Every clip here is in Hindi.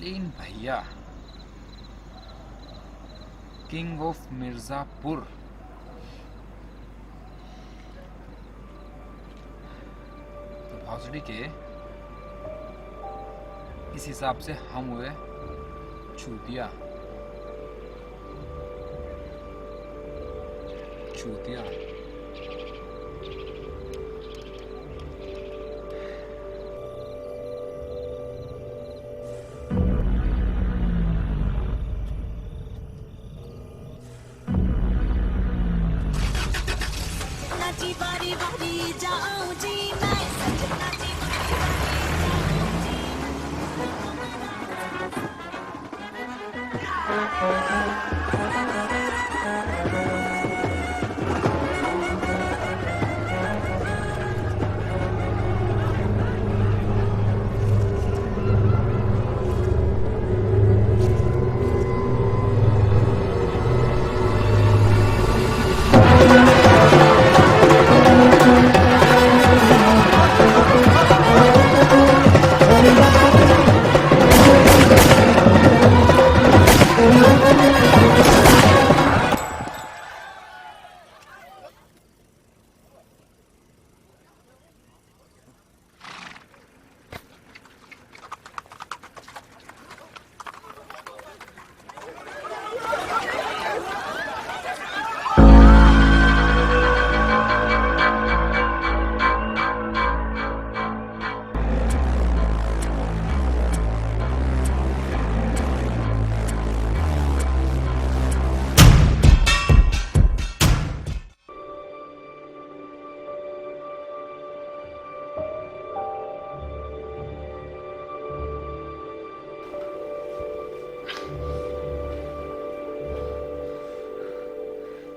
सलीम भैया, किंग ऑफ मिर्जापुर। तो भौसड़ी के इस हिसाब से हम हुए चूतिया। चूतिया बारी बारी जाऊं जी मैं सजना जी बारी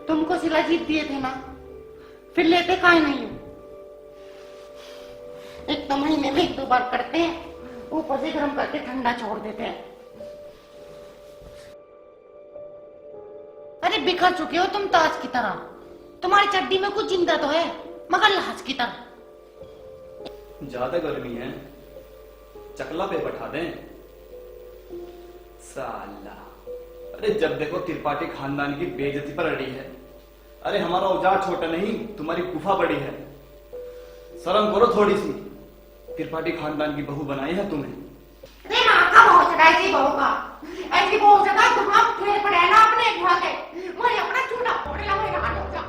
तुमको शिलाजीत दिए थे ना, फिर लेते काहे नहीं हो? एक तो महीने में 1-2 बार करते हैं, ऊपर से गर्म करके ठंडा छोड़ देते हैं। अरे बिखर चुके हो तुम ताज की तरह। तुम्हारी चड्डी में कुछ जिंदा तो है, मगर लाश की तरह। ज्यादा गर्मी है, चकला पे बैठा दें साला। अरे जब देखो त्रिपाठी खानदान की बेइज्जती पर अड़ी है। अरे हमारा औजार छोटा नहीं, तुम्हारी गुफा बड़ी है। शर्म करो थोड़ी सी, त्रिपाठी खानदान की बहू बनाई है तुम्हें। अरे माँ का बहुत ऐसी बहू का, ऐसी बहू से का तुम हम फेर पड़े ना अपने घर के। मुझे अपना चूड़ा फोड़ ला, मैं रान हो जा।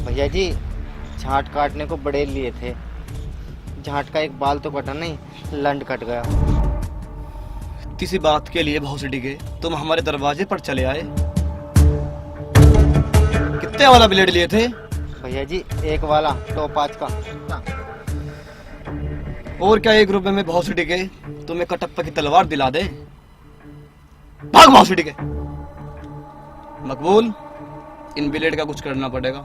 भैया जी, झाट काटने को बड़े लिए थे। झाट का एक बाल तो कटा नहीं, लंड कट गया। किसी बात के लिए भौसड़ी के तुम हमारे दरवाजे पर चले आए। कितने वाला ब्लेड लिए थे? भैया जी, एक वाला टॉप 5 का। और क्या 1 रुपए में भौसड़ी के तुम्हें कटप्पा की तलवार दिला दे? भाग भौसड़ी के। मकबूल, इन ब्लेड का कुछ करना पड़ेगा,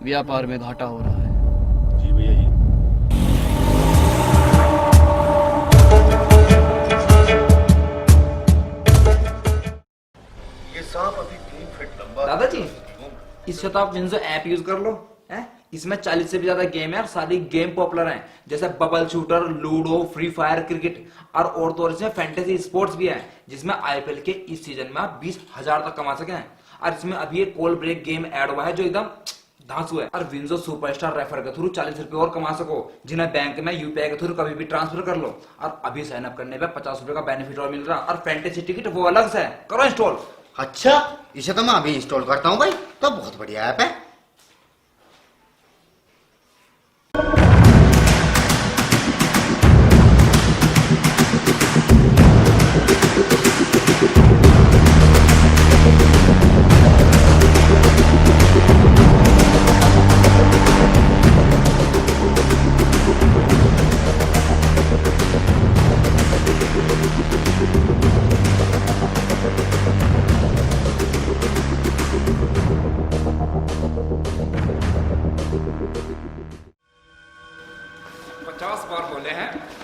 व्यापार में घाटा हो रहा है। जी भैया जी। ये सांप अभी 3 फीट लंबा। दादाजी, इससे तो आप विंजो ऐप यूज कर लो है। इसमें 40 से भी ज्यादा गेम है और सारी गेम पॉपुलर हैं, जैसे bubble shooter, ludo, free fire, cricket और तो और इसमें फैंटेसी स्पोर्ट्स भी है, जिसमें आईपीएल के इस सीजन में आप 20,000 तक कमा सके हैं। और इसमें अभी एक कॉल ब्रेक गेम ऐड हुआ है जो एकदम धांसू है। और विंजो सुपरस्टार रेफर के थ्रू 40 रुपए और कमा सको, जिन्हें बैंक में यूपीआई के थ्रू कभी भी ट्रांसफर कर लो। और अभी साइन अप करने पे 50 रुपए का बेनिफिट और मिल रहा। और फैंटेसी टिकट वो अलग से है, करो इंस्टॉल। अच्छा, इसे तो मैं अभी इंस्टॉल करता हूँ भाई, तो बहुत बढ़िया ऐप है।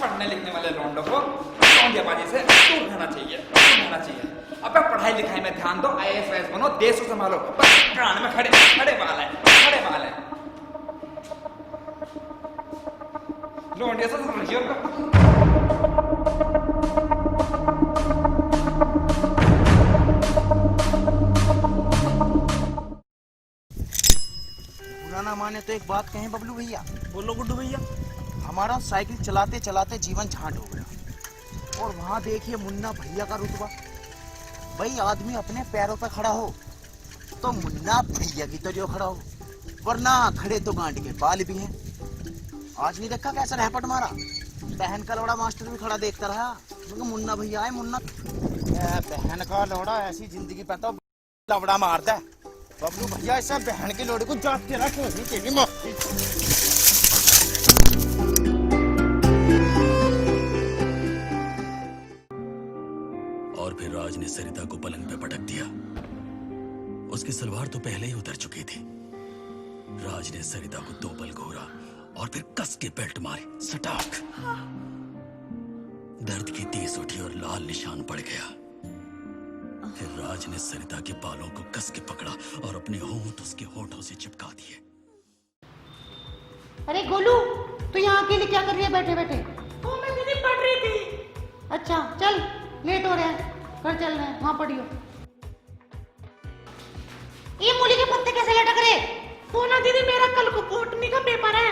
पढ़ने लिखने वाले लौंडों को लौंडियाबाजी से दूर रहना चाहिए, दूर रहना चाहिए। अब पढ़ाई लिखाई में ध्यान दो, IAS बनो, देश को संभालो। बस कान में खड़े खड़े बाल है, खड़े बाल है। लौंडिया से सब रहिए पुराना माने तो एक बात कहें बबलू भैया। बोलो गुड्डू भैया। हमारा साइकिल चलाते चलाते जीवन झांट हो गया और वहाँ देखिए मुन्ना भैया का रुतबा। भाई आदमी अपने पैरों पर खड़ा हो तो मुन्ना भैया की तो जो खड़ा हो, वरना खड़े तो गांड के बाल भी हैं। आज नहीं देखा कैसा रहपट मारा, बहन का लौड़ा मास्टर भी खड़ा देखता रहा क्योंकि मुन्ना भैया है। मुन्ना बहन का लौड़ा ऐसी जिंदगी पे तो लवड़ा मारता है। बबलू भैया ऐसा बहन के लोड़े को जाते ना क्यों तेरी माँ। और फिर राज ने सरिता को पलंग पे पटक दिया। उसकी सलवार तो पहले ही उतर चुकी थी। राज ने सरिता को 2 पल घूरा और फिर कस के बेल्ट मारी, सटाक। दर्द की तीस उठी और लाल निशान पड़ गया। फिर राज ने सरिता के बालों को कस के पकड़ा और अपने होंठ उसके होठों से चिपका दिए। अरे गोलू, तू यहाँ अकेले क्या कर रही है बैठे बैठे? वो मैं दीदी पढ़ रही थी। अच्छा चल, लेट हो रहा है, घर चल रहे हैं, वहाँ पढ़ियो। ये मूली के पत्ते कैसे लटक रहे? वो ना दीदी, मेरा कल को बॉटनी का पेपर है,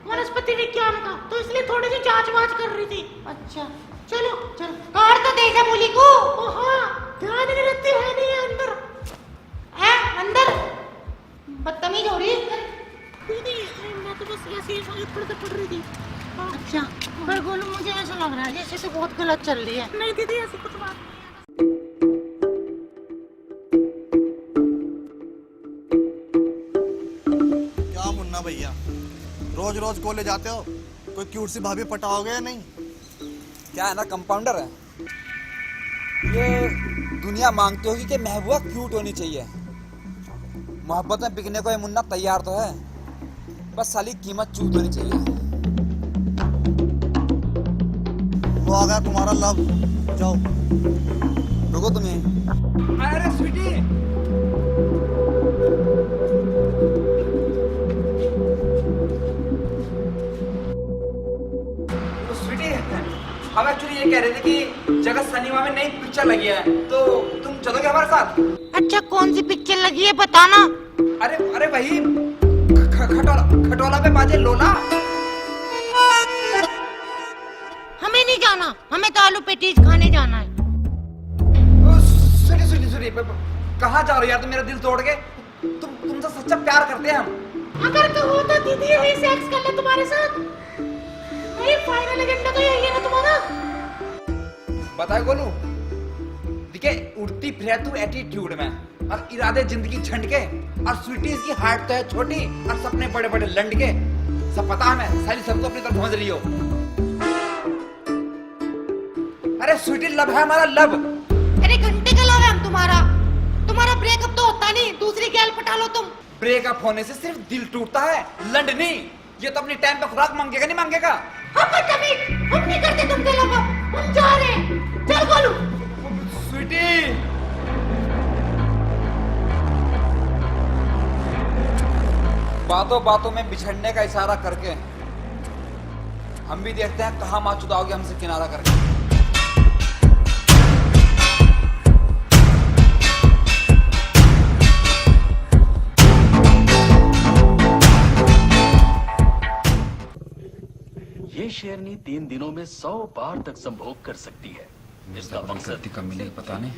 वनस्पति विज्ञान का, तो इसलिए थोड़ी सी जांच वाच कर रही थी। अच्छा चलो चल, काट तो दे मूली को। हाँ, ध्यान नहीं रखती है, नहीं है अंदर है, अंदर बदतमीज हो रही है दीदी। मैं तो बस ऐसे ही पढ़ रही थी। अच्छा, पर गोलू मुझे ऐसा लग रहा है जैसे तो बहुत गलत चल रही है। नहीं दीदी, ऐसी कुछ बात नहीं। क्या मुन्ना भैया, रोज रोज कॉलेज जाते हो, कोई क्यूट सी भाभी पटाओगे या नहीं? क्या है ना, कंपाउंडर है ये। दुनिया मांगती होगी कि महबूबा क्यूट होनी चाहिए। मोहब्बत में बिकने को ये मुन्ना तैयार तो है, बस साली कीमत चूत होनी चाहिए। वो आ गया तुम्हारा लव, जाओ। रुको तुम यहीं। अरे स्वीटी, हम एक्चुअली ये कह रहे थे कि जगत सिनेमा में नई पिक्चर लगी है, तो तुम चलोगे हमारे साथ? अच्छा, कौन सी पिक्चर लगी है बताना। अरे अरे वही खटोला पे बाजे लोला। हमें नहीं जाना, हमें तो आलू पेटीज खाने जाना है। सुनी कहाँ जा रहे हो यार तुम मेरा दिल तोड़ के? तुमसे सच्चा प्यार करते हैं हम। अगर कहो तो दीदी यही सेक्स कर ले तुम्हारे साथ। अरे फाइनल एजेंडा तो यही है ना तुम्हारा। बताए गोलू, दिखे उड़ती फिरे तू एटीट्यूड में और इरादे जिंदगी झंडके, और स्वीटीज की हार्ट तो है छोटी और सपने बड़े बड़े लंडके। सब पता हमें, सारी सबको अपनी तरफ समझ रही हो। अरे स्वीटी लव है हमारा, लव। अरे घंटे का लव है हम तुम्हारा। तुम्हारा ब्रेकअप तो होता नहीं, दूसरी गैल पटा लो तुम। ब्रेकअप होने से सिर्फ दिल टूटता है, लंड नहीं। ये तो अपनी टाइम पे खुराक मांगेगा, नहीं मांगेगा? हम नहीं करते तुमसे लव, हम जा रहे हैं। चल गोलू। स्वीटी, बातों बातों में बिछड़ने का इशारा करके हम भी देखते हैं कहां मां चुदाओगे हमसे किनारा करके। ये शेरनी 3 दिनों में 100 बार तक संभोग कर सकती है। इसका मकसद गलती कब मिलेगी पता नहीं,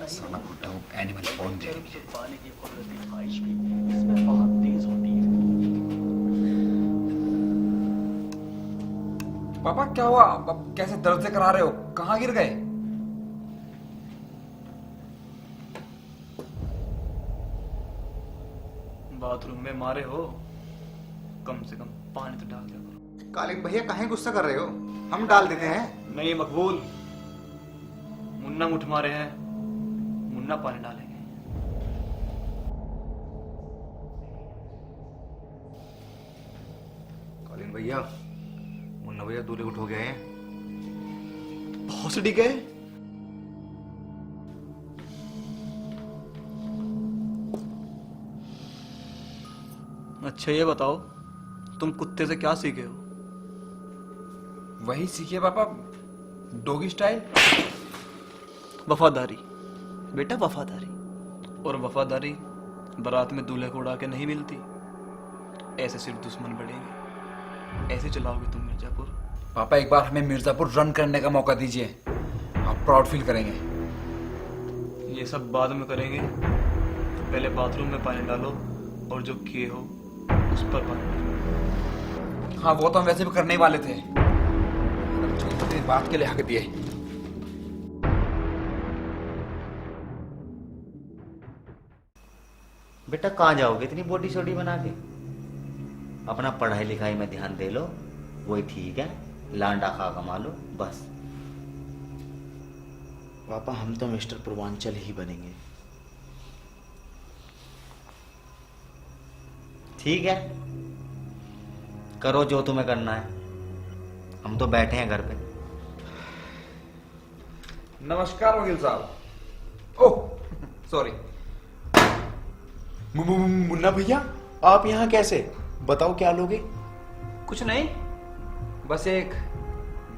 साला खुट्टा वो एनिमल फोन दे रही है। पाने की कुदरती ख्वाहिश भी इसमें बहुत तेज होती है। पापा क्या हुआ? अब कैसे दर्द से करा रहे हो? कहाँ गिर गए? बाथरूम में मारे हो, कम से कम पानी तो डाल दिया करो। कालिक भैया काहे गुस्सा कर रहे हो? हम डाल देते हैं। नहीं मकबूल, मुन्ना मुठ मारे हैं, मुन्ना पानी डालेंगे। कालिक भैया, मुन्ना भैया दूल्हे उठ हो गए हैं। भोसड़ी के? अच्छा ये बताओ, तुम कुत्ते से क्या सीखे हो? वही सीखे पापा, डॉगी स्टाइल। वफादारी बेटा, वफादारी। और वफादारी बारात में दूल्हे को उड़ा के नहीं मिलती। ऐसे सिर्फ दुश्मन बढ़ेंगे। ऐसे चलाओगे तुम मिर्जापुर। पापा एक बार हमें मिर्जापुर रन करने का मौका दीजिए, आप प्राउड फील करेंगे। ये सब बाद में करेंगे, तो पहले बाथरूम में पानी डालो और जो किए हो उस पर पानी डालो। हाँ वो तो हम वैसे भी करने ही वाले थे, छोटी बात के लिए हक दिए। बेटा कहाँ जाओगे इतनी बॉडी शॉडी बना के? अपना पढ़ाई लिखाई में ध्यान दे लो, वही ठीक है। लांडा खा कमा लो बस। पापा हम तो मिस्टर पूर्वांचल ही बनेंगे। ठीक है, करो जो तुम्हें करना है, हम तो बैठे हैं घर पे। नमस्कार वकील साहब। Oh sorry. मुन्ना भैया आप यहाँ कैसे? बताओ क्या लोगे? कुछ नहीं, बस एक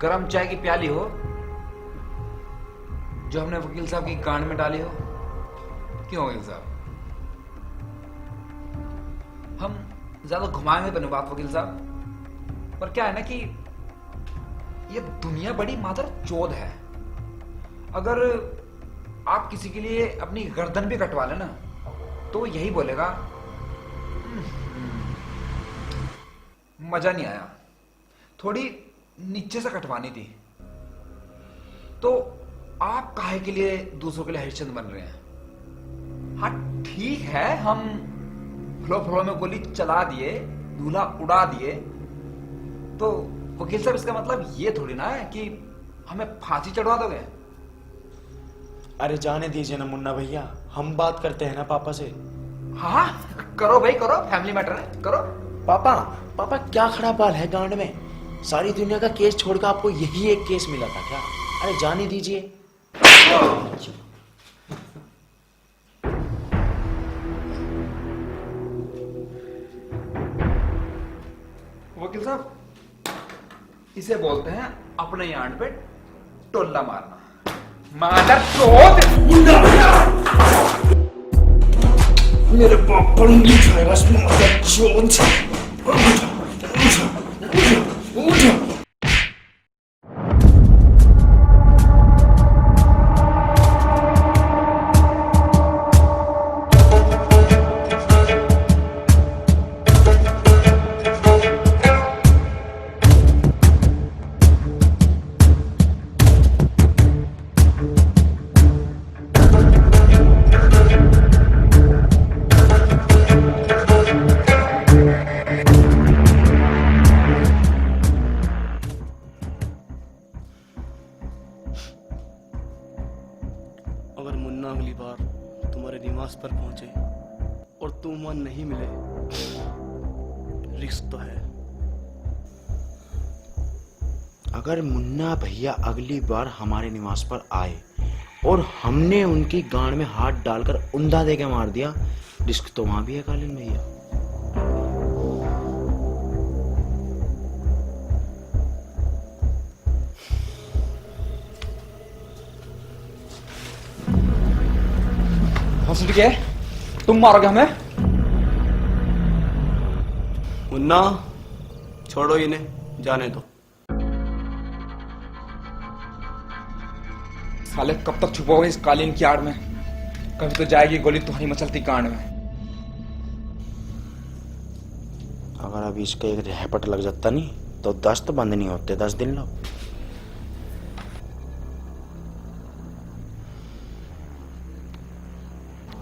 गरम चाय की प्याली हो जो हमने वकील साहब की गांड में डाली हो। क्यों वकील साहब? हम ज्यादा घुमाएंगे तो नहीं बात वकील साहब, पर क्या है ना कि ये दुनिया बड़ी मादर चोद है। अगर आप किसी के लिए अपनी गर्दन भी कटवा लेना तो वो यही बोलेगा मजा नहीं आया, थोड़ी नीचे से कटवानी थी। तो आप काहे के लिए दूसरों के लिए हरिश्चंद्र बन रहे हैं? हाँ ठीक है, हम फ्लो फ्लो में गोली चला दिए, दूल्हा उड़ा दिए, तो वकील साहब इसका मतलब ये थोड़ी ना है कि हमें फांसी चढ़वा दोगे। अरे जाने दीजिए ना मुन्ना भैया, हम बात करते हैं ना पापा से। हाँ करो भाई करो, फैमिली मैटर है, करो। पापा पापा क्या खड़ा बाल है गांड में? सारी दुनिया का केस छोड़कर आपको यही एक केस मिला था क्या? अरे जाने दीजिए। वकील साहब इसे बोलते हैं अपने यांड पे टोल्ला मारना। मादर चोद! मेरे बाप पर उंगली उठाएगा इसमें मदर चोद। अगर मुन्ना अगली बार तुम्हारे निवास पर पहुंचे और तुम वहां नहीं मिले, रिस्क तो है। अगर मुन्ना भैया अगली बार हमारे निवास पर आए और हमने उनकी गांड में हाथ डालकर उंधा देके मार दिया, रिस्क तो वहां भी है कालीन भैया। हंसड़ के तुम मारोगे हमें? मुन्ना छोड़ो इन्हें, जाने दो। साले कब तक छुपोगे इस कालीन की आड़ में? कभी तो जाएगी गोली तुम्हारी मचलती कांड में। अगर अभी इसका एक रहपट लग जाता नहीं तो 10 तो बंद नहीं होते, 10 दिन लो।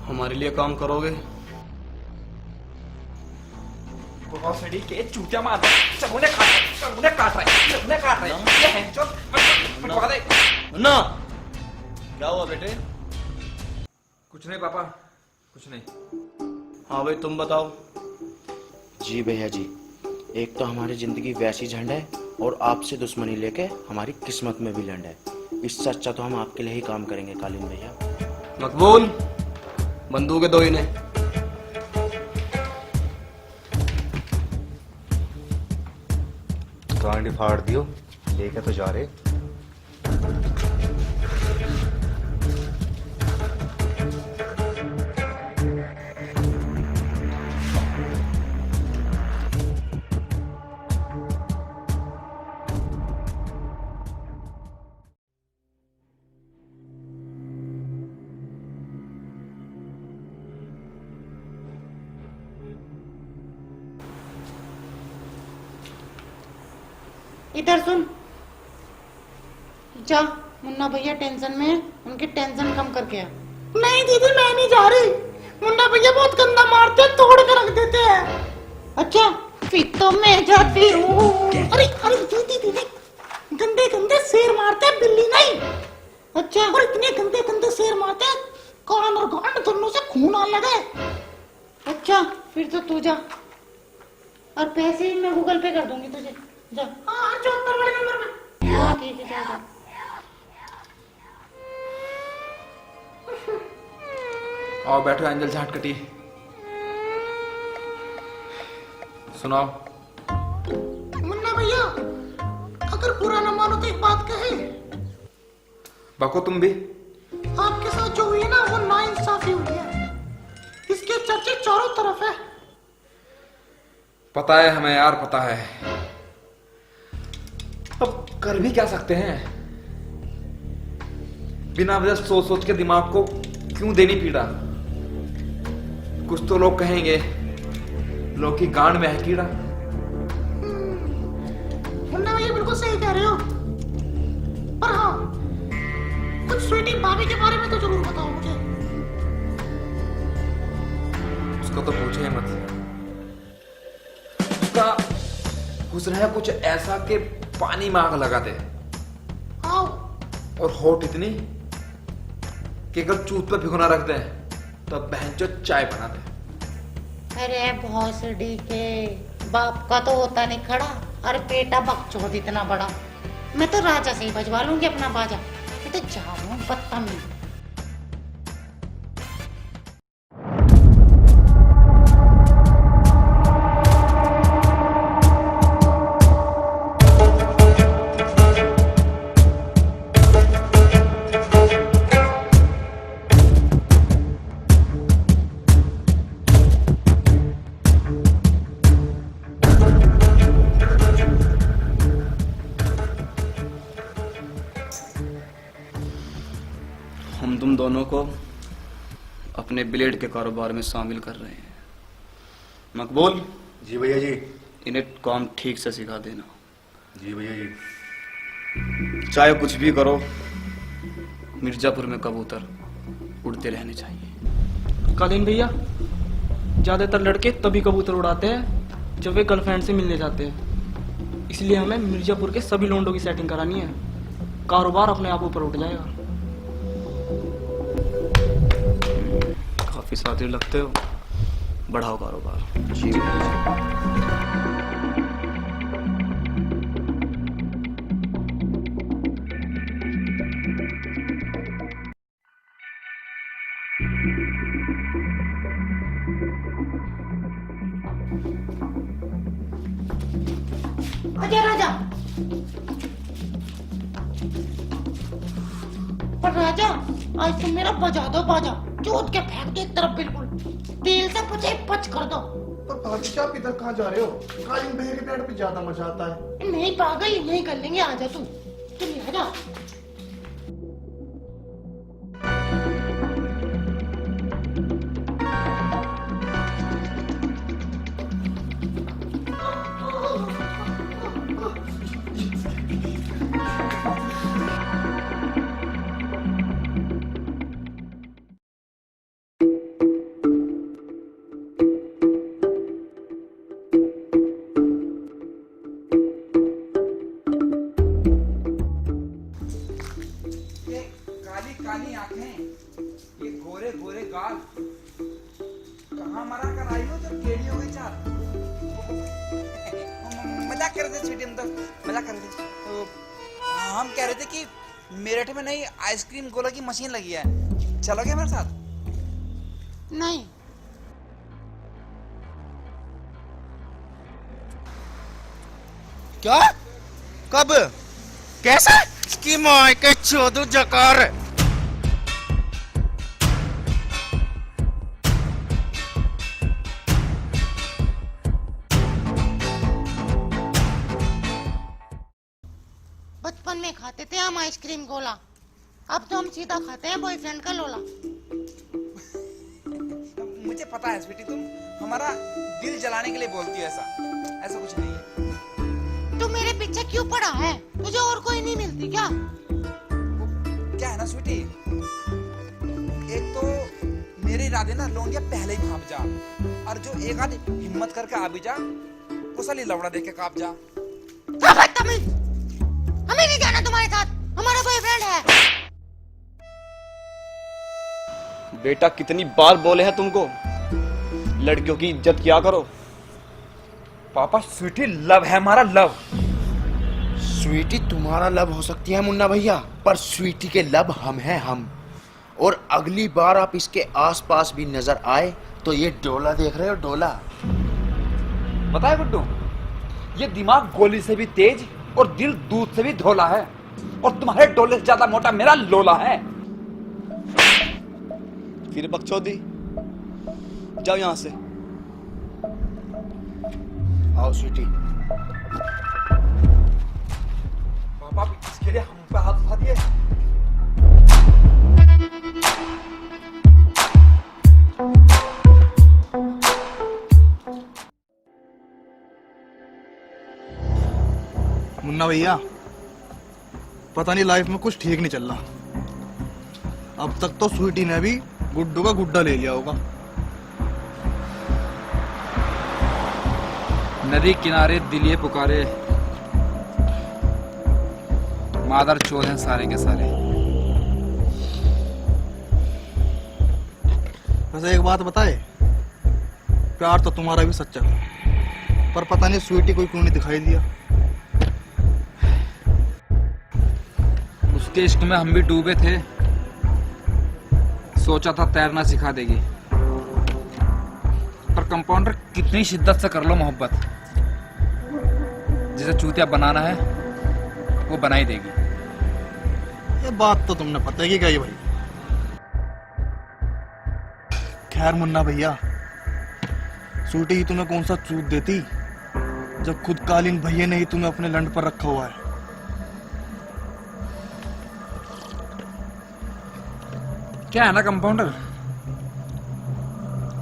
हमारे लिए काम करोगे? भोसड़ी के चूतिया मार रहे, चमुने काट रहे, ये हैंचो, बटवा दे। मुन्ना क्या हुआ बेटे? कुछ नहीं पापा, कुछ नहीं। हाँ भाई तुम बताओ। जी भैया जी, एक तो हमारी जिंदगी वैसी झंड है और आपसे दुश्मनी लेके हमारी किस्मत में भी लंड है। इससे अच्छा तो हम आपके लिए ही काम करेंगे कालीन भैया। मकबूल, बंदूकें दो इन्हें। गांडी फाड़ दियो, लेके तो जा रहे। इधर सुन, जा मुन्ना भैया टेंशन में हैं, उनकी टेंशन कम करके आ। नहीं दीदी मैं नहीं जा रही, मुन्ना भैया बहुत गंदा मारते हैं, तोड़ के रख देते हैं। अच्छा फिर तो मैं जाती हूँ। अरे अरे दीदी दीदी, गंदे गंदे शेर मारते हैं, बिल्ली नहीं। अच्छा और इतने गंदे गंदे शेर मारते हैं, कान और गांड दोनों से खून आने लगे। अच्छा फिर तो तू जा, और पैसे मैं गूगल पे कर दूंगी तुझे। जा। हाँ 74 वाले नंबर पे। हाँ ठीक है, जा। आओ बैठो एंजल झाटकटी, सुनाओ। मुन्ना भैया अगर बुरा न मानो तो एक बात कहे। बको तुम भी। आपके साथ जो हुई है ना वो नाइंसाफी हुई है, इसके चर्चे चारों तरफ है। पता है हमें यार, पता है, अब कर भी क्या सकते हैं। बिना वजह सोच सोच के दिमाग को क्यों देनी पीड़ा। कुछ तो लोग कहेंगे लोग की गांड में है कीड़ा। मुन्ना भैया बिल्कुल सही कह रहे हो, पर हाँ कुछ स्वीटी भाभी के बारे में तो जरूर बताओ मुझे। उसको तो पूछे मत, उसका हुस्न है कुछ ऐसा कि पानी में आग लगा दे, आओ। और होठ इतनी कि अगर चूत पे भिगोना रख दे तो बहनचो चाय बना दे। अरे भौसड़ी के बाप का तो होता नहीं खड़ा, अरे बेटा बकचोद इतना बड़ा। मैं तो राजा से ही बजवा लूंगी अपना बाजा। मैं तो जा रहा हूँ बदतमीज। हम तुम दोनों को अपने ब्लेड के कारोबार में शामिल कर रहे हैं। मकबूल, जी भैया जी। इन्हें काम ठीक से सिखा देना। जी भैया जी। चाहे कुछ भी करो, मिर्जापुर में कबूतर उड़ते रहने चाहिए। कालीन भैया, ज्यादातर लड़के तभी कबूतर उड़ाते हैं जब वे गर्लफ्रेंड से मिलने जाते हैं, इसलिए हमें मिर्जापुर के सभी लोंडों की सेटिंग करानी है। कारोबार अपने आप ऊपर उठ जाएगा। काफी शातिर लगते हो, बढ़ाओ कारोबार। जी अजय राजा, पर राजा आज तुम मेरा बजा दो बाजा, चोट के फेंक दो एक तरफ, बिल्कुल तेल से पचे पच कर दो। पर भाभी जी आप इधर कहाँ जा रहे हो? कालीन भैया के पेड़ पे ज्यादा मजा आता है। नहीं पागल, नहीं कर लेंगे, आजा तू आजा। काली आंखें, ये गोरे गोरे गाल, कहाँ मरा कर आई हो जब टेढ़ी हो गई चाल। मजाक कर रहे थे, छेटी हम तो मजाक कर रहे थे। तो हम कह रहे थे कि मेरठ में नई आइसक्रीम गोला की मशीन लगी है, चलोगे मेरे साथ? नहीं। क्या? कब? कैसे? इसकी माँ के चौधरी जकार। बचपन में खाते थे हम आइसक्रीम गोला, अब तो हम सीधा खाते हैं बॉयफ्रेंड का लोला। मुझे पता है स्वीटी, तुम हमारा दिल जलाने के लिए बोलती हो, ऐसा कुछ नहीं है। तू मेरे पीछे क्यों पड़ा है? तुझे और कोई नहीं मिलती क्या? क्या है ना स्वीटी, एक तो मेरे इरादे ना लौंडिया पहले ही भाप जा, और जो एक आध हिम्मत करके आ भी जा, वो साली लवड़ा देख के काप जा। बदतमीज! हमें नहीं जाना तुम्हारे साथ, हमारा बॉयफ्रेंड है। बेटा कितनी बार बोले हैं तुमको, लड़कियों की इज्जत किया करो। पापा स्वीटी लव है हमारा, लव। स्वीटी तुम्हारा लव हो सकती है मुन्ना भैया, पर स्वीटी के लव हम हैं हम। और अगली बार आप इसके आसपास भी नजर आए तो ये डोला देख रहे हो, डोला। पता है गुड्डू, ये दिमाग गोली से भी तेज और दिल दूध से भी धोला है, और तुम्हारे डोले से ज्यादा मोटा मेरा लोला है। फिर बकचोदी, जाओ यहां से। आओ स्वीटी। पापा इसके लिए हम पे हाथ उठा दिए। मुन्ना भैया, पता नहीं लाइफ में कुछ ठीक नहीं चल रहा। अब तक तो स्वीटी ने भी गुड्डू का गुड्डा ले लिया होगा। नदी किनारे दिल ये पुकारे, मादर चोद हैं सारे के सारे। वैसे एक बात बताए, प्यार तो तुम्हारा भी सच्चा है, पर पता नहीं स्वीटी को क्यों नहीं दिखाई दिया। उसके इश्क में हम भी डूबे थे, सोचा था तैरना सिखा देगी, पर कंपाउंडर कितनी शिद्दत से कर लो मोहब्बत, जिसे चूतिया बनाना है वो बना ही देगी। ये बात तो तुमने पता ही कही भाई। खैर मुन्ना भैया, स्वीटी ही तुम्हें कौन सा चूत देती, जब खुद कालीन भैया ने ही तुम्हें अपने लंड पर रखा हुआ है। क्या है ना कंपाउंडर,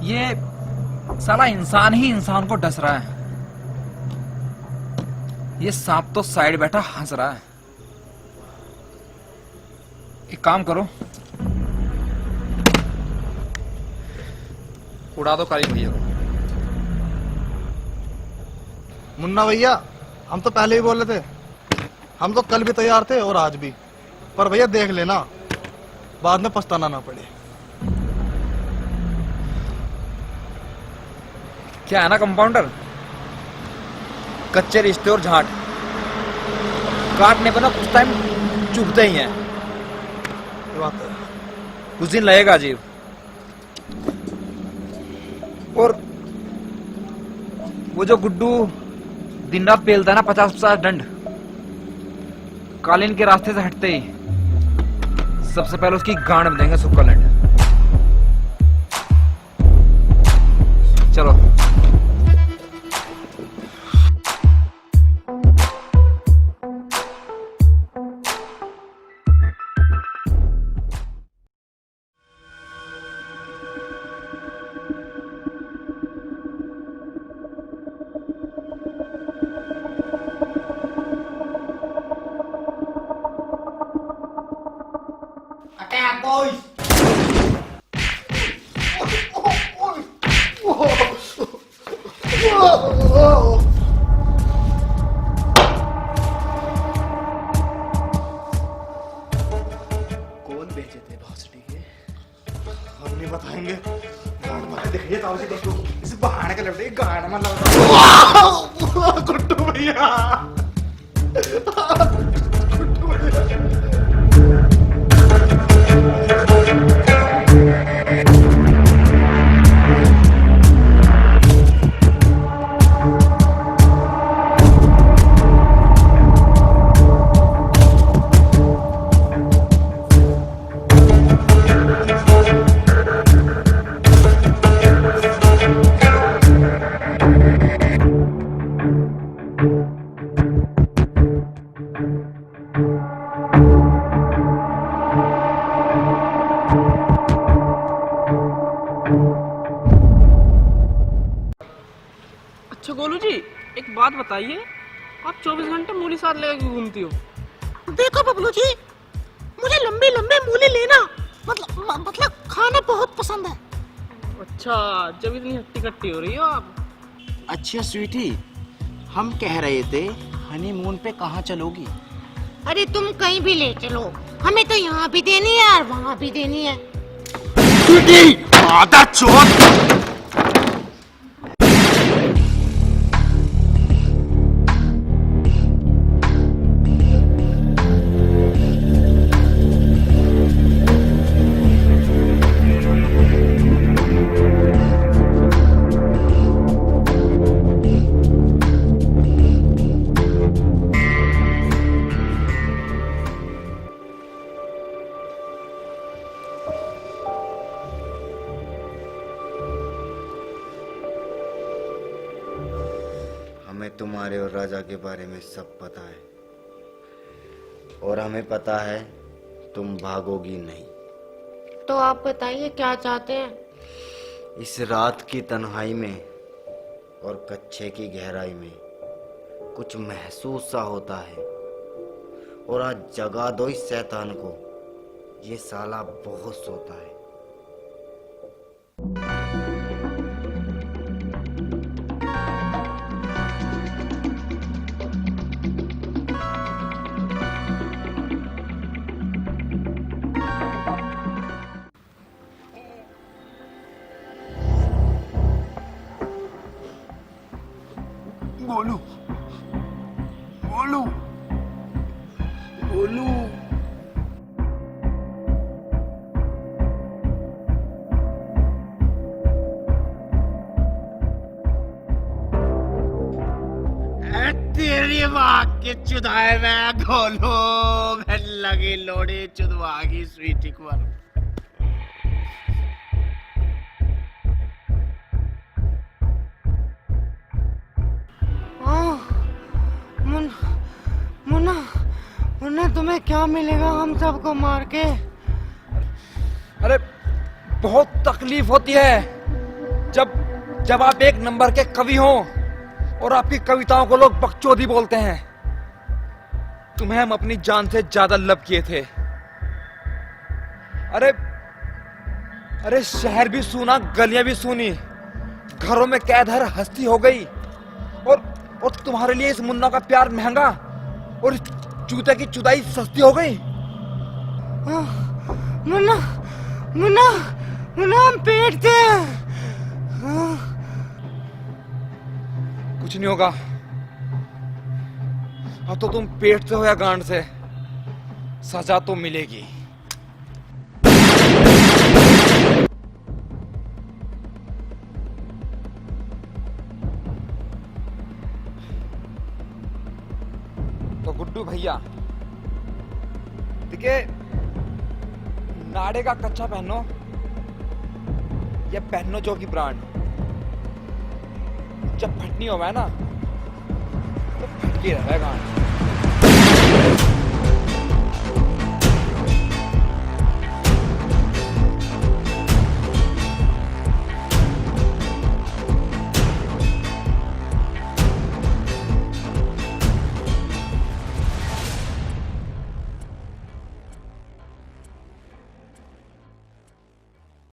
ये साला इंसान ही इंसान को डस रहा है। ये सांप तो साइड बैठा हंस रहा है। एक काम करो, उड़ा दो काली भैया को। मुन्ना भैया, हम तो पहले ही बोले थे, हम तो कल भी तैयार थे और आज भी, पर भैया देख लेना, बाद में पछताना ना पड़े। क्या है ना कंपाउंडर, कच्चे रिश्ते और झाट काटने पर ना कुछ टाइम चुभते ही हैं। ये बात है। कुछ दिन लगेगा अजीब। और वो जो गुड्डू दिन रात पेलता है ना 50-50 डंड, कालीन के रास्ते से हटते ही सबसे पहले उसकी गांड में देंगे सुक्कालैंड। चलो Attack, boys! कौन बेचे थे भौसड़ी के? हम नहीं बताएंगे। गाड़ मार दिखाइए ताऊ जी देखो, इस बहाने के लड़के गाड़ मार लगा। गुड्डू भैया, गुड्डू भैया। बात बताइए, आप 24 घंटे मूली साथ लेकर क्यों घूमती हो? देखो बबलू जी, मुझे लंबे लंबे मूली लेना मतलब खाना बहुत पसंद है। अच्छा, जब इतनी हट्टी कट्टी हो रही हो आप। अच्छा स्वीटी, हम कह रहे थे हनीमून पे कहाँ चलोगी? अरे तुम कहीं भी ले चलो, हमें तो यहाँ भी देनी है और वहाँ भी देनी है। स्वीटी, आधा चौथ। हमें तुम्हारे और राजा के बारे में सब पता है, और हमें पता है तुम भागोगी नहीं। तो आप बताइए क्या चाहते हैं? इस रात की तन्हाई में और कच्छे की गहराई में कुछ महसूस सा होता है, और आज जगा दो इस शैतान को, ये साला बहुत सोता है। गोलू, गोलू, गोलू। तेरी माँ के चुदाए में गोलू, घर लगी लोड़ी चुदवागी स्वीटी को। मुन्ना, मुन्ना तुम्हें क्या मिलेगा हम सबको मार के? अरे बहुत तकलीफ होती है जब जब आप एक नंबर के कवि हो और आपकी कविताओं को लोग बकचोदी बोलते हैं। तुम्हें हम अपनी जान से ज्यादा लब किए थे। अरे अरे शहर भी सूना, गलियां भी सूनी, घरों में कैद हर हस्ती हो गई, और तुम्हारे लिए इस मुन्ना का प्यार महंगा और इस चूते की चुदाई सस्ती हो गई। मुन्ना, मुन्ना, मुन्ना हम पेट थे। कुछ नहीं होगा, अब तो तुम पेट से हो या गांड से, सजा तो मिलेगी। तो गुड्डू भैया, देखिए, नाड़े का कच्चा पहनो या पहनो जोगी ब्रांड, जब फटनी हो ना तो फटकी रहेगा।